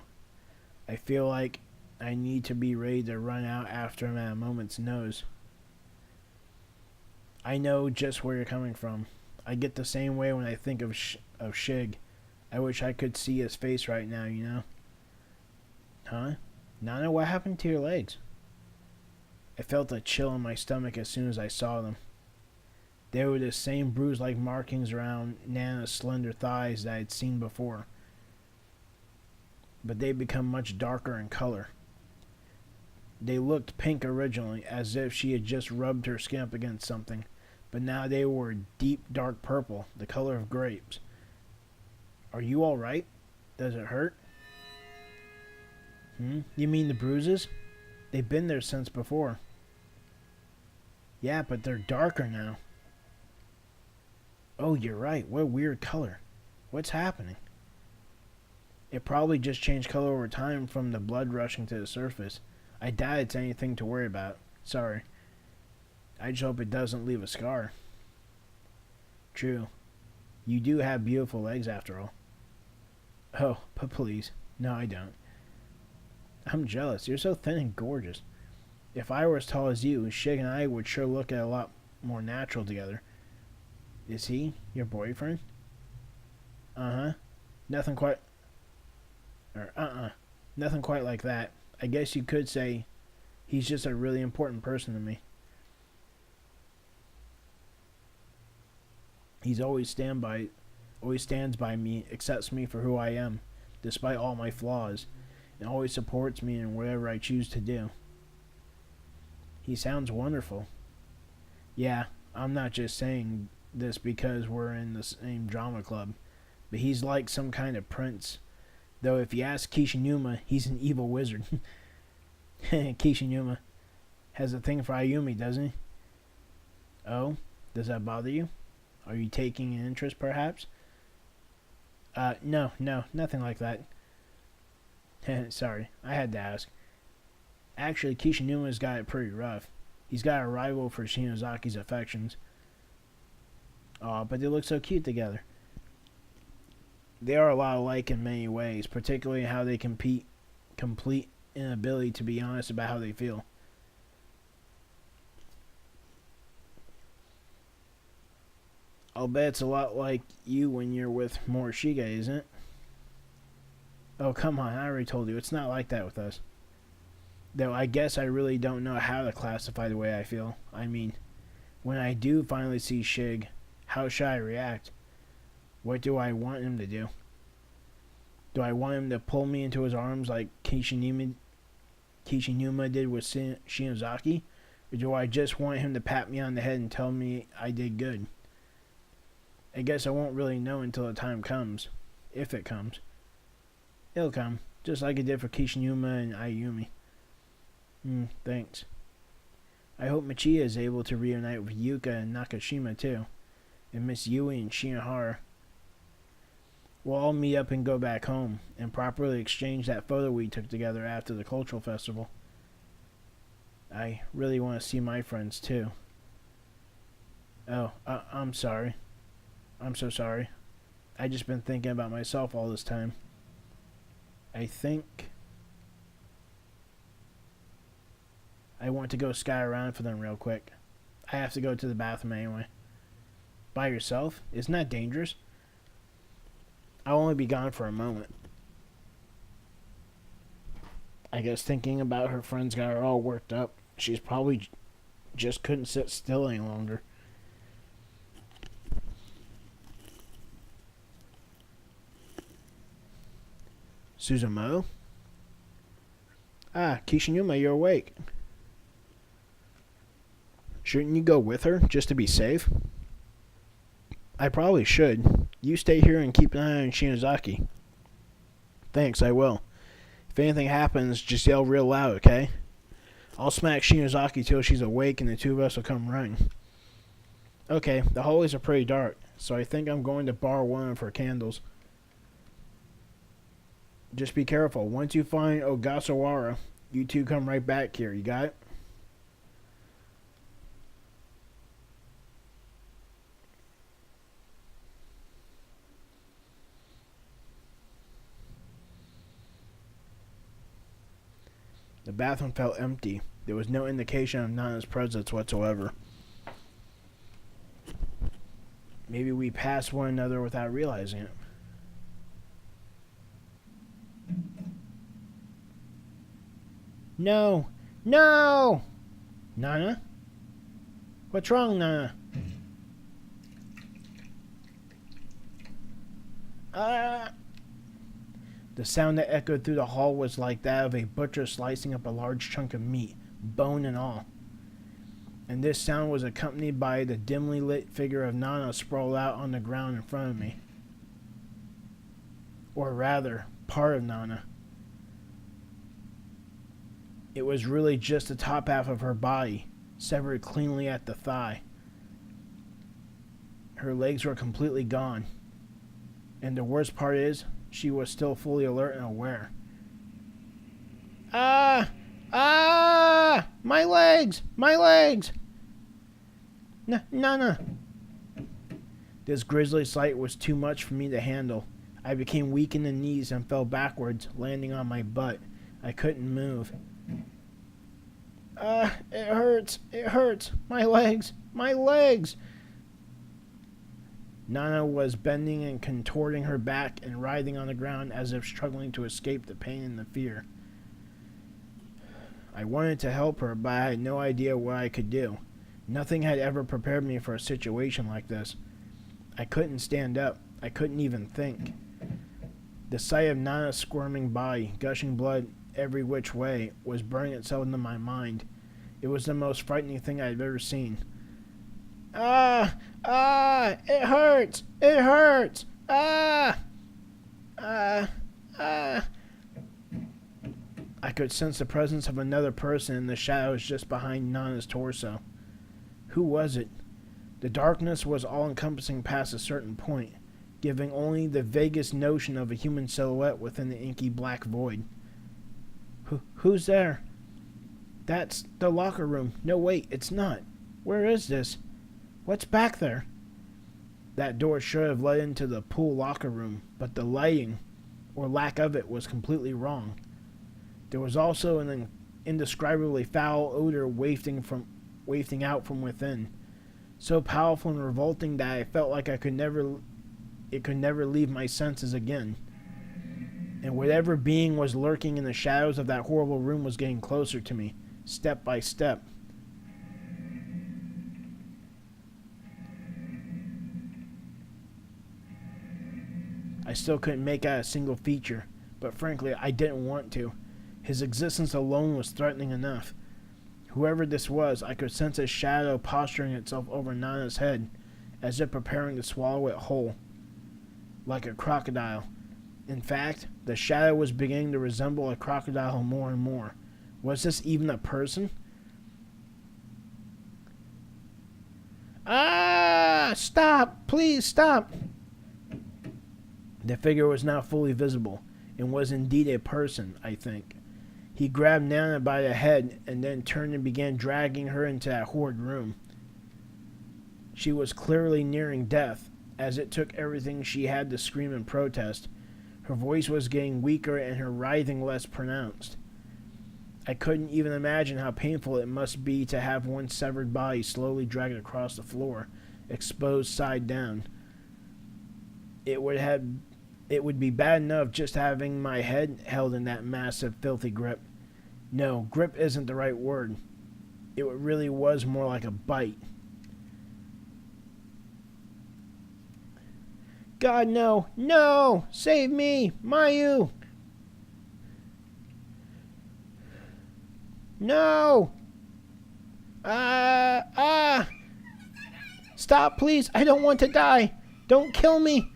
I feel like I need to be ready to run out after him at a moment's notice. I know just where you're coming from. I get the same way when I think of Shig. I wish I could see his face right now, you know? Huh? Nana, what happened to your legs? I felt a chill in my stomach as soon as I saw them. They were the same bruise-like markings around Nana's slender thighs that I had seen before. But they'd become much darker in color. They looked pink originally, as if she had just rubbed her skin up against something, but now they were deep dark purple, the color of grapes. Are you alright? Does it hurt? You mean the bruises? They've been there since before. Yeah, but they're darker now. Oh, you're right. What a weird color. What's happening? It probably just changed color over time from the blood rushing to the surface. I doubt it's anything to worry about. Sorry. I just hope it doesn't leave a scar. True. You do have beautiful legs after all. Oh, but please. No, I don't. I'm jealous. You're so thin and gorgeous. If I were as tall as you, Shig and I would sure look a lot more natural together. Is he your boyfriend? Uh-huh. Nothing quite... Nothing quite like that. I guess you could say he's just a really important person to me. He's always stands by me, accepts me for who I am, despite all my flaws, and always supports me in whatever I choose to do. He sounds wonderful. Yeah, I'm not just saying this because we're in the same drama club, but he's like some kind of prince. Though if you ask Kishinuma, he's an evil wizard. Kishinuma has a thing for Ayumi, doesn't he? Oh? Does that bother you? Are you taking an interest, perhaps? No, nothing like that. Sorry, I had to ask. Actually, Kishinuma's got it pretty rough. He's got a rival for Shinozaki's affections. Aw, but they look so cute together. They are a lot alike in many ways, particularly how they complete inability to be honest about how they feel. I'll bet it's a lot like you when you're with Morishige, isn't it? Oh, come on, I already told you, it's not like that with us. Though I guess I really don't know how to classify the way I feel. I mean, when I do finally see Shig, how should I react? What do I want him to do? Do I want him to pull me into his arms like Kishinuma did with Shinozaki? Or do I just want him to pat me on the head and tell me I did good? I guess I won't really know until the time comes. If it comes. It'll come, just like it did for Kishinuma and Ayumi. Thanks. I hope Michiya is able to reunite with Yuka and Nakashima too. And Miss Yui and Shinohara. We'll all meet up and go back home, and properly exchange that photo we took together after the cultural festival. I really want to see my friends too. Oh, I'm sorry. I'm so sorry. I just been thinking about myself all this time. I think I want to go sky around for them real quick. I have to go to the bathroom anyway. By yourself? Isn't that dangerous? I'll only be gone for a moment. I guess thinking about her friends got her all worked up. She's probably just couldn't sit still any longer. Suzumo? Ah, Kishinuma, you're awake. Shouldn't you go with her, just to be safe? I probably should. You stay here and keep an eye on Shinozaki. Thanks, I will. If anything happens, just yell real loud, okay? I'll smack Shinozaki till she's awake and the two of us will come running. Okay, the hallways are pretty dark, so I think I'm going to borrow one of her candles. Just be careful. Once you find Ogasawara, you two come right back here. You got it? The bathroom felt empty. There was no indication of Nana's presence whatsoever. Maybe we passed one another without realizing it. No! No! Nana? What's wrong, Nana? The sound that echoed through the hall was like that of a butcher slicing up a large chunk of meat, bone and all. And this sound was accompanied by the dimly lit figure of Nana sprawled out on the ground in front of me. Or rather, part of Nana. It was really just the top half of her body, severed cleanly at the thigh. Her legs were completely gone. And the worst part is, she was still fully alert and aware. Ah! Ah! My legs! My legs! Nana! This grisly sight was too much for me to handle. I became weak in the knees and fell backwards, landing on my butt. I couldn't move. It hurts. It hurts. My legs. My legs. Nana was bending and contorting her back and writhing on the ground as if struggling to escape the pain and the fear. I wanted to help her, but I had no idea what I could do. Nothing had ever prepared me for a situation like this. I couldn't stand up. I couldn't even think. The sight of Nana's squirming body, gushing blood every which way, was burning itself into my mind. It was the most frightening thing I had ever seen. Ah! Ah! It hurts! It hurts! Ah! Ah! Ah! I could sense the presence of another person in the shadows just behind Nana's torso. Who was it? The darkness was all-encompassing past a certain point, giving only the vaguest notion of a human silhouette within the inky black void. Who's there? That's the locker room. No, wait, it's not. Where is this? What's back there? That door should have led into the pool locker room, but the lighting, or lack of it, was completely wrong. There was also an indescribably foul odor wafting out from within, so powerful and revolting that I felt like it could never leave my senses again. And whatever being was lurking in the shadows of that horrible room was getting closer to me, step by step. I still couldn't make out a single feature, but frankly, I didn't want to. His existence alone was threatening enough. Whoever this was, I could sense a shadow posturing itself over Nana's head, as if preparing to swallow it whole, like a crocodile. In fact, the shadow was beginning to resemble a crocodile more and more. Was this even a person? Ah! Stop! Please stop! The figure was now fully visible, and was indeed a person, I think. He grabbed Nana by the head, and then turned and began dragging her into that horrid room. She was clearly nearing death, as it took everything she had to scream in protest. Her voice was getting weaker and her writhing less pronounced. I couldn't even imagine how painful it must be to have one's severed body slowly dragged across the floor, exposed side down. It would be bad enough just having my head held in that massive, filthy grip. No, grip isn't the right word. It really was more like a bite. God, no! No! Save me! Mayu! No! Ah! Ah! Stop, please! I don't want to die! Don't kill me!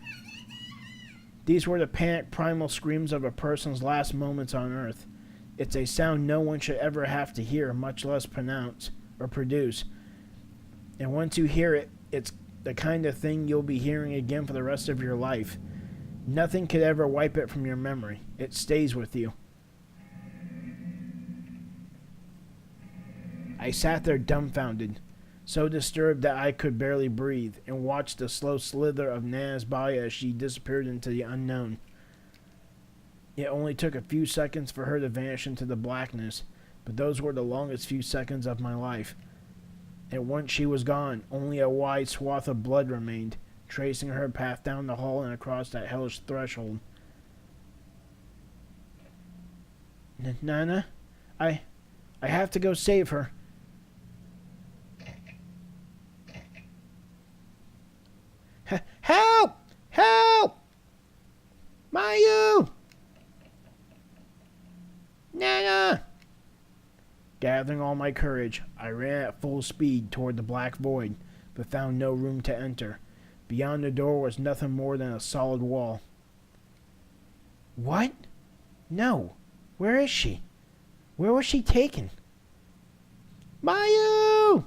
These were the panicked primal screams of a person's last moments on Earth. It's a sound no one should ever have to hear, much less pronounce or produce. And once you hear it, it's the kind of thing you'll be hearing again for the rest of your life. Nothing could ever wipe it from your memory. It stays with you. I sat there dumbfounded, so disturbed that I could barely breathe, and watched the slow slither of Nana's body as she disappeared into the unknown. It only took a few seconds for her to vanish into the blackness, but those were the longest few seconds of my life. And once she was gone, only a wide swath of blood remained, tracing her path down the hall and across that hellish threshold. Nana? I have to go save her. Help! Help! Mayu! Nana! Gathering all my courage, I ran at full speed toward the black void, but found no room to enter. Beyond the door was nothing more than a solid wall. What? No. Where is she? Where was she taken? Mayu!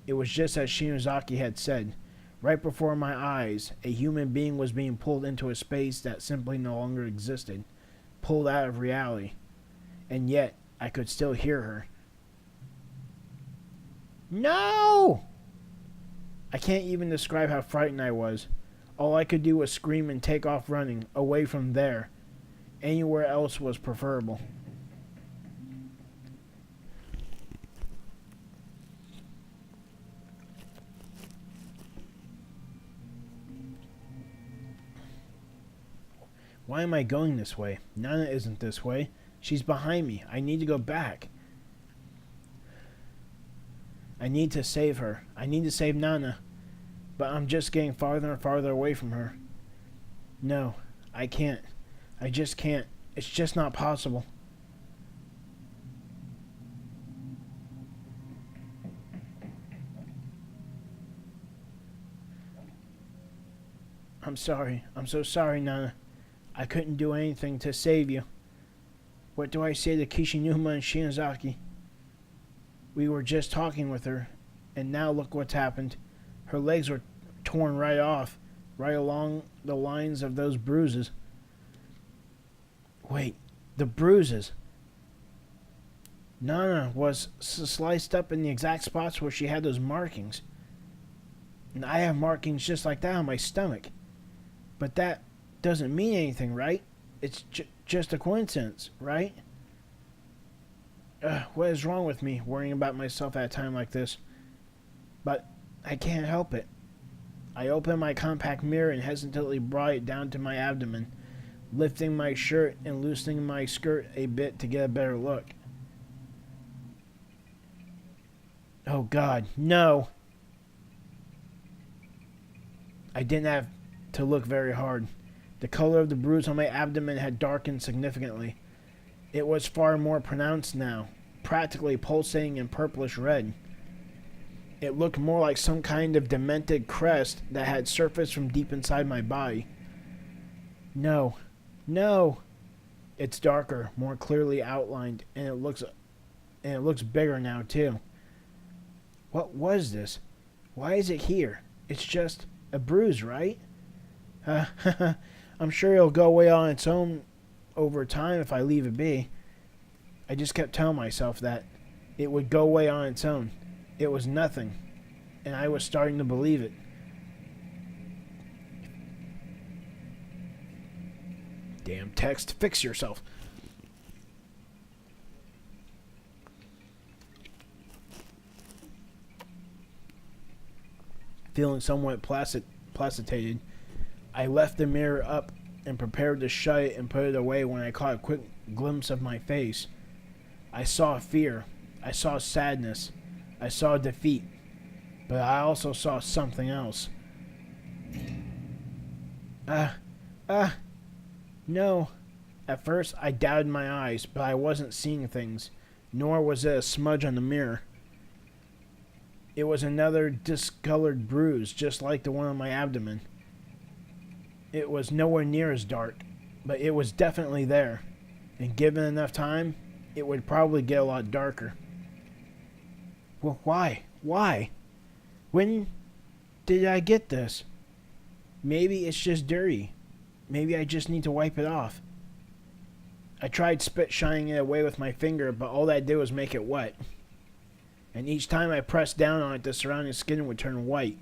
It was just as Shinozaki had said. Right before my eyes, a human being was being pulled into a space that simply no longer existed, pulled out of reality. And yet, I could still hear her. No! I can't even describe how frightened I was. All I could do was scream and take off running, away from there. Anywhere else was preferable. Why am I going this way? Nana isn't this way. She's behind me. I need to go back. I need to save her. I need to save Nana. But I'm just getting farther and farther away from her. No, I can't. I just can't. It's just not possible. I'm sorry. I'm so sorry, Nana. I couldn't do anything to save you. What do I say to Kishinuma and Shinozaki? We were just talking with her, and now look what's happened. Her legs were torn right off, right along the lines of those bruises. Wait, the bruises. Nana was sliced up in the exact spots where she had those markings. And I have markings just like that on my stomach. But that doesn't mean anything, right? It's just a coincidence, right? What is wrong with me, worrying about myself at a time like this? But I can't help it. I opened my compact mirror and hesitantly brought it down to my abdomen, lifting my shirt and loosening my skirt a bit to get a better look. Oh God, no! I didn't have to look very hard. The color of the bruise on my abdomen had darkened significantly. It was far more pronounced now, practically pulsating in purplish red. It looked more like some kind of demented crest that had surfaced from deep inside my body. No. No! It's darker, more clearly outlined, and it looks bigger now too. What was this? Why is it here? It's just a bruise, right? I'm sure it'll go away on its own over time if I leave it be. I just kept telling myself that it would go away on its own. It was nothing, and I was starting to believe it. Damn text, fix yourself. Feeling somewhat placitated, I left the mirror up and prepared to shut it and put it away when I caught a quick glimpse of my face. I saw fear. I saw sadness. I saw defeat. But I also saw something else. No. At first, I doubted my eyes, but I wasn't seeing things. nor was it a smudge on the mirror. It was another discolored bruise, just like the one on my abdomen. It was nowhere near as dark, but it was definitely there, and given enough time, it would probably get a lot darker. Well, why? Why? When did I get this? Maybe it's just dirty. Maybe I just need to wipe it off. I tried spit shining it away with my finger, but all that did was make it wet. And each time I pressed down on it, the surrounding skin would turn white,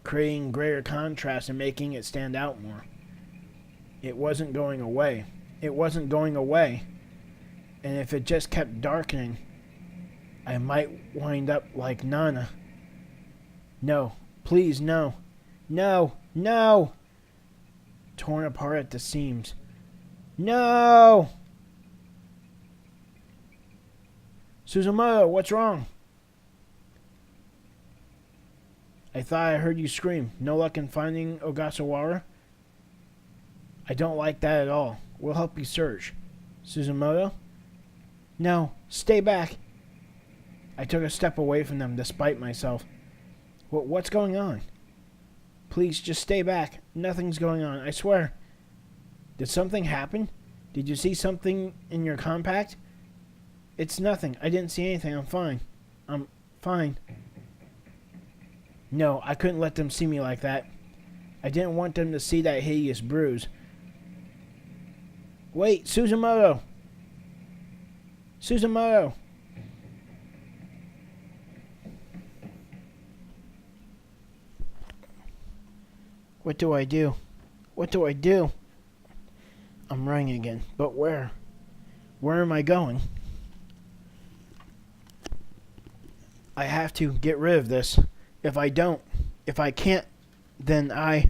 creating greater contrast and making it stand out more. It wasn't going away. It wasn't going away. And if it just kept darkening, I might wind up like Nana. No, please, no. No, no! Torn apart at the seams. No! Suzumoto, what's wrong? I thought I heard you scream. No luck in finding Ogasawara? I don't like that at all. We'll help you search. Suzumoto? No, stay back. I took a step away from them despite myself. What's going on? Please, just stay back. Nothing's going on, I swear. Did something happen? Did you see something in your compact? It's nothing. I didn't see anything. I'm fine. I'm fine. No, I couldn't let them see me like that. I didn't want them to see that hideous bruise. Wait, Suzumoto! Suzumoto! What do I do? What do I do? I'm running again, but where? Where am I going? I have to get rid of this. If I don't, if I can't, then I'll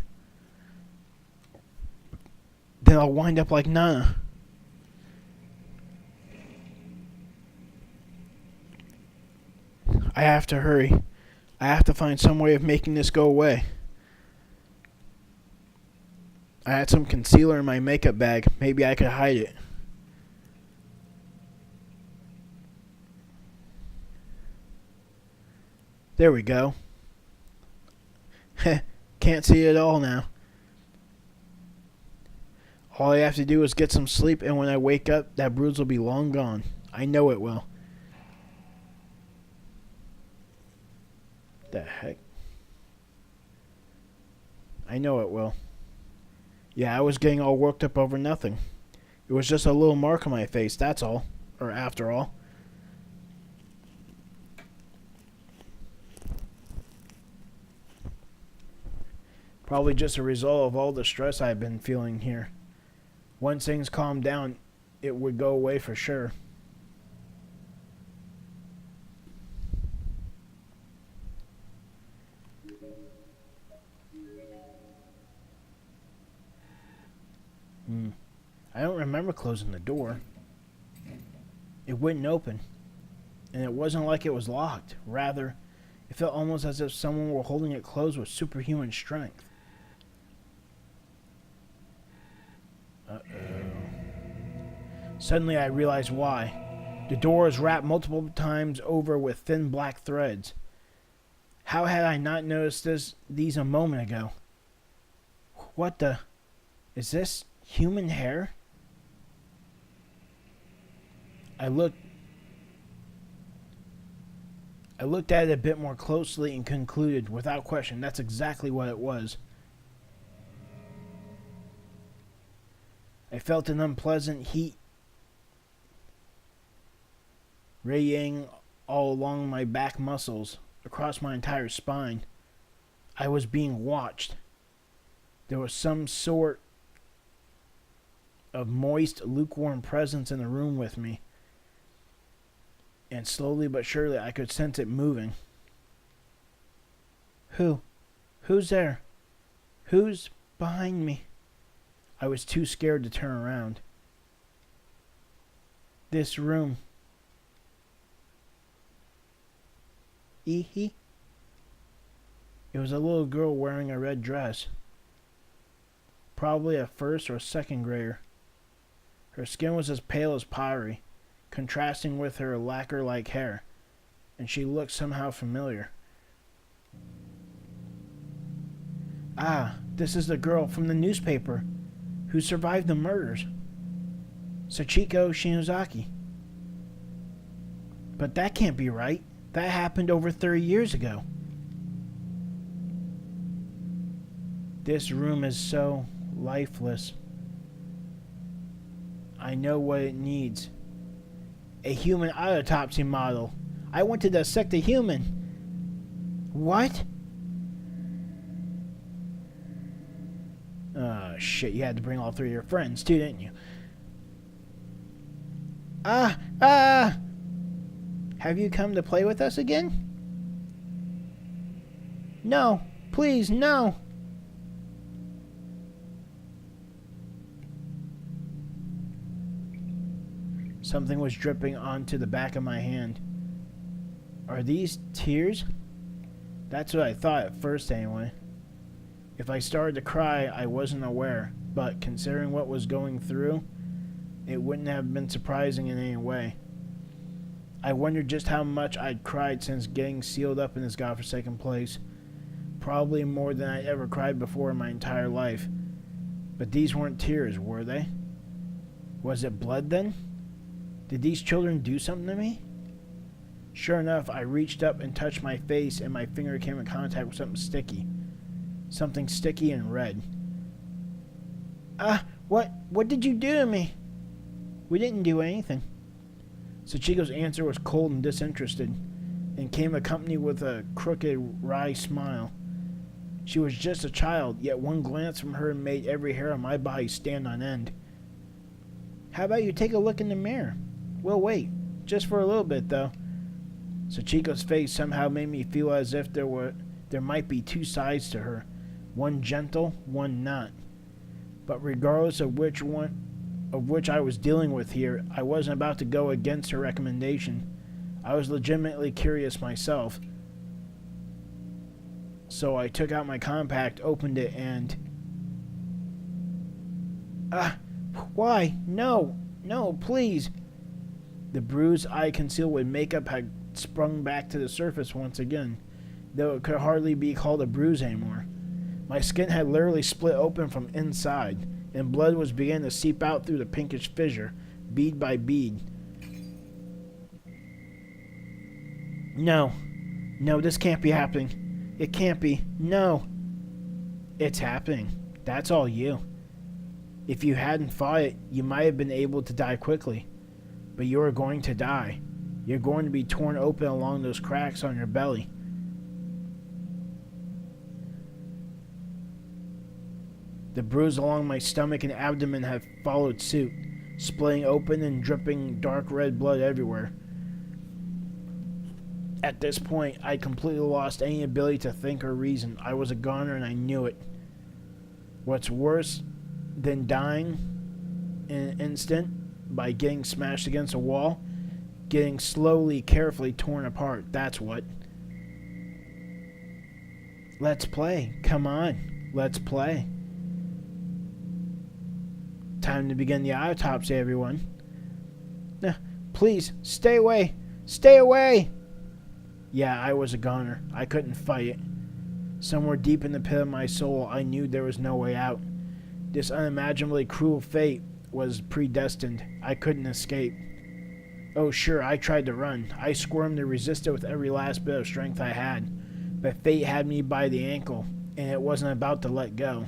wind up like Nana. I have to hurry. I have to find some way of making this go away. I had some concealer in my makeup bag. Maybe I could hide it. There we go. Can't see it all now. All I have to do is get some sleep, and when I wake up, that bruise will be long gone. I know it will. The heck? I know it will. Yeah, I was getting all worked up over nothing. It was just a little mark on my face, that's all. Or after all. Probably just a result of all the stress I've been feeling here. Once things calmed down, it would go away for sure. I don't remember closing the door. It wouldn't open. And it wasn't like it was locked. Rather, it felt almost as if someone were holding it closed with superhuman strength. Suddenly I realized why. The door was wrapped multiple times over with thin black threads. How had I not noticed these a moment ago? What the... Is this human hair? I looked at it a bit more closely and concluded, without question, that's exactly what it was. I felt an unpleasant heat radiating all along my back muscles, across my entire spine. I was being watched. There was some sort of moist, lukewarm presence in the room with me. And slowly but surely I could sense it moving. Who's there? Who's behind me? I was too scared to turn around. This room. Ihi? It was a little girl wearing a red dress. Probably a first or second grader. Her skin was as pale as pottery, contrasting with her lacquer-like hair, and she looked somehow familiar. Ah, this is the girl from the newspaper who survived the murders. Sachiko Shinozaki. But that can't be right. That happened over 30 years ago. This room is so lifeless. I know what it needs. A human autopsy model. I want to dissect a human. What? Oh, shit, you had to bring all three of your friends, too, didn't you? Have you come to play with us again? No, please, no. Something was dripping onto the back of my hand. Are these tears? That's what I thought at first, anyway. If I started to cry, I wasn't aware, but considering what was going through, it wouldn't have been surprising in any way. I wondered just how much I'd cried since getting sealed up in this godforsaken place. Probably more than I'd ever cried before in my entire life. But these weren't tears, were they? Was it blood then? Did these children do something to me? Sure enough, I reached up and touched my face, and my finger came in contact with something sticky. Something sticky and red. What did you do to me? We didn't do anything. Sachiko's answer was cold and disinterested, and came accompanied with a crooked, wry smile. She was just a child, yet one glance from her made every hair on my body stand on end. How about you take a look in the mirror? We'll wait, just for a little bit, though. Sachiko's face somehow made me feel as if there might be two sides to her, one gentle, one not. But regardless of which I was dealing with here, I wasn't about to go against her recommendation. I was legitimately curious myself. So I took out my compact, opened it, and... Why? No, please. The bruise I concealed with makeup had sprung back to the surface once again, though it could hardly be called a bruise anymore. My skin had literally split open from inside, and blood was beginning to seep out through the pinkish fissure, bead by bead. No, this can't be happening. It can't be. No. It's happening. That's all you. If you hadn't fought it, you might have been able to die quickly. But you are going to die. You're going to be torn open along those cracks on your belly. The bruise along my stomach and abdomen had followed suit, splitting open and dripping dark red blood everywhere. At this point, I completely lost any ability to think or reason. I was a goner and I knew it. What's worse than dying in an instant by getting smashed against a wall? Getting slowly, carefully torn apart. That's what. Let's play. Come on. Let's play. Time to begin the autopsy, everyone. Please, stay away. Stay away! Yeah, I was a goner. I couldn't fight it. Somewhere deep in the pit of my soul, I knew there was no way out. This unimaginably cruel fate was predestined. I couldn't escape. Oh, sure, I tried to run. I squirmed and resisted with every last bit of strength I had. But fate had me by the ankle, and it wasn't about to let go.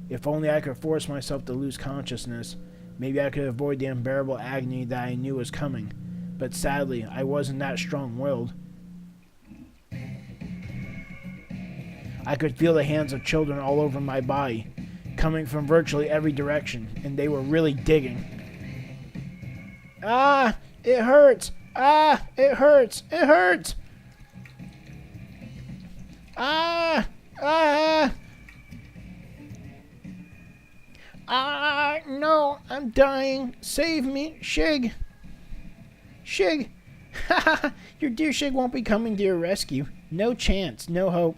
If only I could force myself to lose consciousness, maybe I could avoid the unbearable agony that I knew was coming. But sadly, I wasn't that strong-willed. I could feel the hands of children all over my body, coming from virtually every direction, and they were really digging. Ah! It hurts! Ah! It hurts! It hurts! Ah! Ah! Ah! No! I'm dying! Save me! Shig! Shig! Ha ha! Your dear Shig won't be coming to your rescue. No chance. No hope.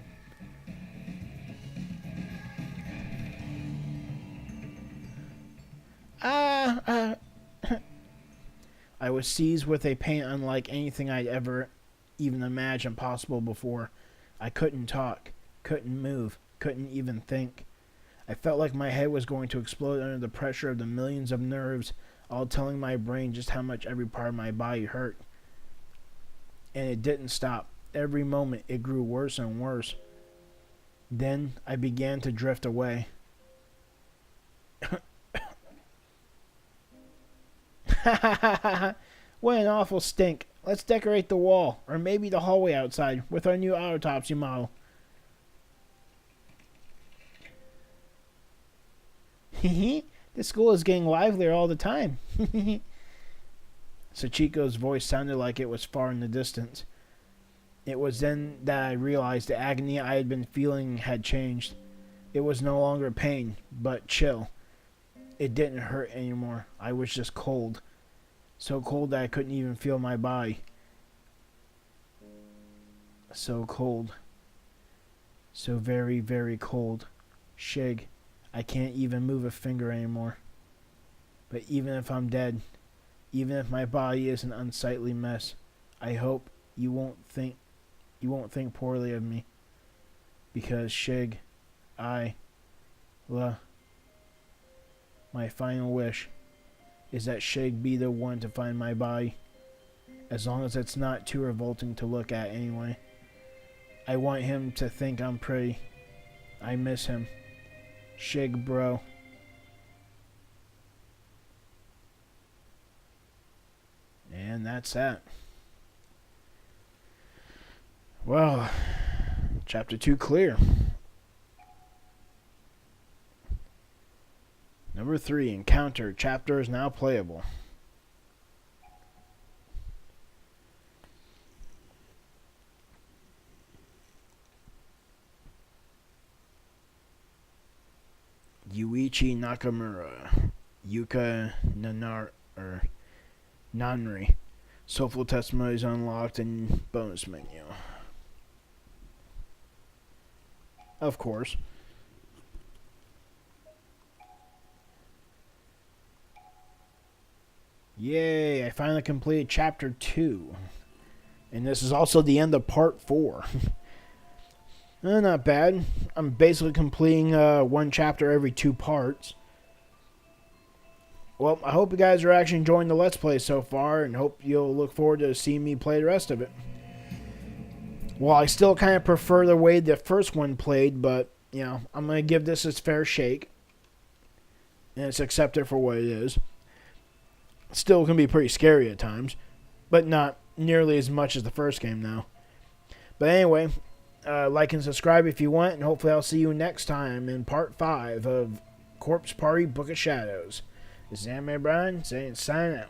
I I was seized with a pain unlike anything I'd ever even imagined possible before. I couldn't talk, couldn't move, couldn't even think. I felt like my head was going to explode under the pressure of the millions of nerves, all telling my brain just how much every part of my body hurt. And it didn't stop. Every moment it grew worse and worse. Then I began to drift away. What an awful stink. Let's decorate the wall, or maybe the hallway outside, with our new autopsy model. This school is getting livelier all the time. Sachiko's voice sounded like it was far in the distance. It was then that I realized the agony I had been feeling had changed. It was no longer pain, but chill. It didn't hurt anymore. I was just cold. So cold that I couldn't even feel my body. So cold. So very, very cold. Shig, I can't even move a finger anymore. But even if I'm dead, even if my body is an unsightly mess, I hope you won't think poorly of me. Because Shig, my final wish is that Shig be the one to find my body. As long as it's not too revolting to look at anyway. I want him to think I'm pretty. I miss him. Shig, bro. And that's that. Well, chapter 2 clear. Number 3, encounter. Chapter is now playable. Yuichi Nakamura, Yuka Nanri. Soulful testimonies unlocked in bonus menu. Of course. Yay, I finally completed chapter 2. And this is also the end of part 4. Not bad. I'm basically completing one chapter every 2 parts. Well, I hope you guys are actually enjoying the Let's Play so far, and hope you'll look forward to seeing me play the rest of it. Well, I still kind of prefer the way the first one played, but, you know, I'm going to give this its fair shake. And it's accepted for what it is. Still can be pretty scary at times, but not nearly as much as the first game now. But anyway, like and subscribe if you want, and hopefully I'll see you next time in part 5 of Corpse Party Book of Shadows. This is Anime Brian saying sign out.